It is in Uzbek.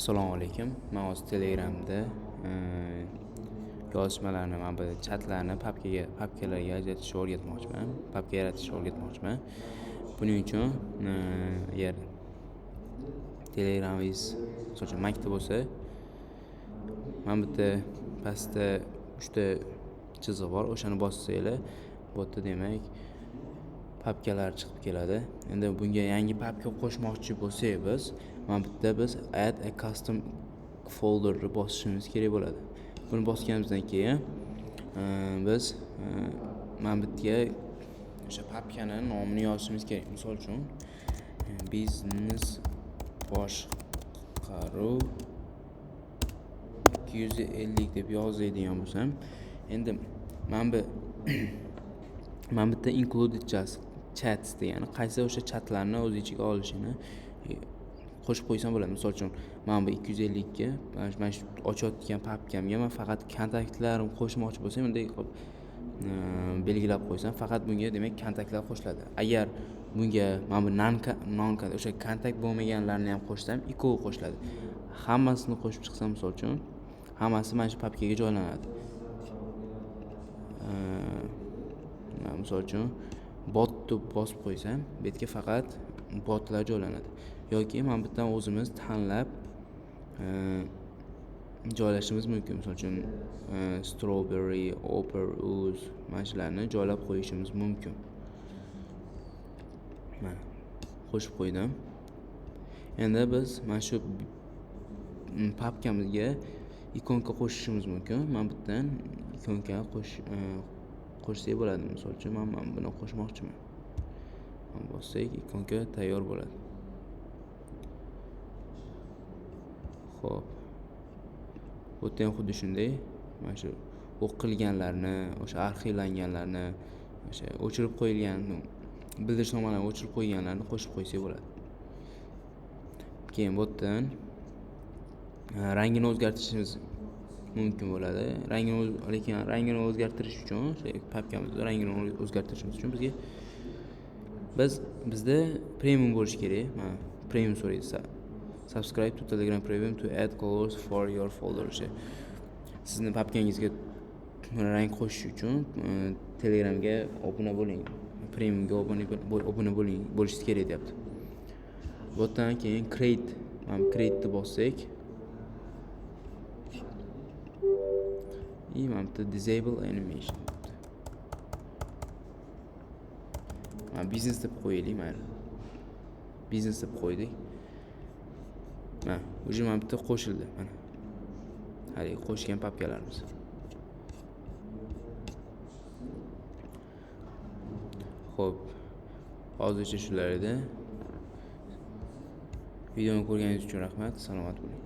Assalomu alaykum. Men hozir Telegramda yozishmalarni, mana bu chatlarni papkalarga ajratishni o'rgatmoqchiman. Papka yaratishni o'rgatmoqchiman. Buning uchun agar Telegramingiz masalan maktab bo'lsa, mana bu yerda pastda 3 ta chiziq bor. O'shani bossanglar, bu yerda demak papkalar chiqib keladi. Endi bunga yangi papka qo'shmoqchi bo'lsak biz, mana bu yerda biz add a custom folder ni bosishimiz kerak bo'ladi. Buni bosganimizdan keyin biz mana bu yerga o'sha papkani nomini yozishimiz kerak. Misol uchun biznes boshqaruv 250 deb yozadigan bo'lsam, endi mana bu yerda included chats degani qaysi o'sha chatlarni o'z ichiga olishini qo'shib qo'ysam bo'ladi. Misol uchun mana bu 250 ga mana shu ochayotgan papkamga men faqat kontaktlarimni qo'shmoqchi bo'lsam, bunday qilib belgilab qo'ysam, faqat bunga demak kontaktlar qo'shiladi. Agar bunga mana bu non o'sha kontakt bo'lmaganlarni ham qo'shsam, ikkovi qo'shiladi. Hammasini qo'shib chiqsam, misol uchun hammasi mana shu papkaga joylanadi. Misol uchun bot deb bosib qo'ysam, bu yerga faqat botlar joylanadi. Yoki mana bu yerdan o'zimiz tanlab joylashimiz mumkin. Misol uchun strawberry, opera ooze mana shularni joylab qo'yishimiz mumkin. Mana qo'shib qo'ydim. Endi biz mana shu papkamizga ikonka qo'shishimiz mumkin. Mana bu yerdan ikonka qo'shsak bo'ladi. Misol uchun men buni qo'shmoqchiman. Mana bossak, ikonka tayyor bo'ladi. Xo'p. Bu yerda ham xuddi shunday, mana shu o'qilganlarni, o'sha arxivlanganlarni, o'sha o'chirib qo'yilgan bildirishnomalarni o'chirib qo'yganlarni qo'shib qo'ysak bo'ladi. Keyin bu yerdan rangini o'zgartirishimiz mumkin bo'ladi. Rangini o'zgartirish uchun, papkamizning rangini o'zgartirishimiz uchun bizda premium bo'lish kerak. Mana premium so'raydi. Subscribe to Telegram Premium to add colors for your folder. Sizni papkangizga rang qo'shish uchun Telegramga obuna bo'ling. Premiumga obuna bo'lishingiz kerak deyapti. Bu yerdan keyin create ni bossak, mana bu disable animation. Mana business deb qo'yaylik, mayli. Business deb qo'ydik. Mana, o'sha mana bu yerda qo'shildi. Mana. Hali qo'shgan papkalarimiz. Xo'p. Hozircha shular edi. Videoni ko'rganingiz uchun rahmat. Salomat bo'ling.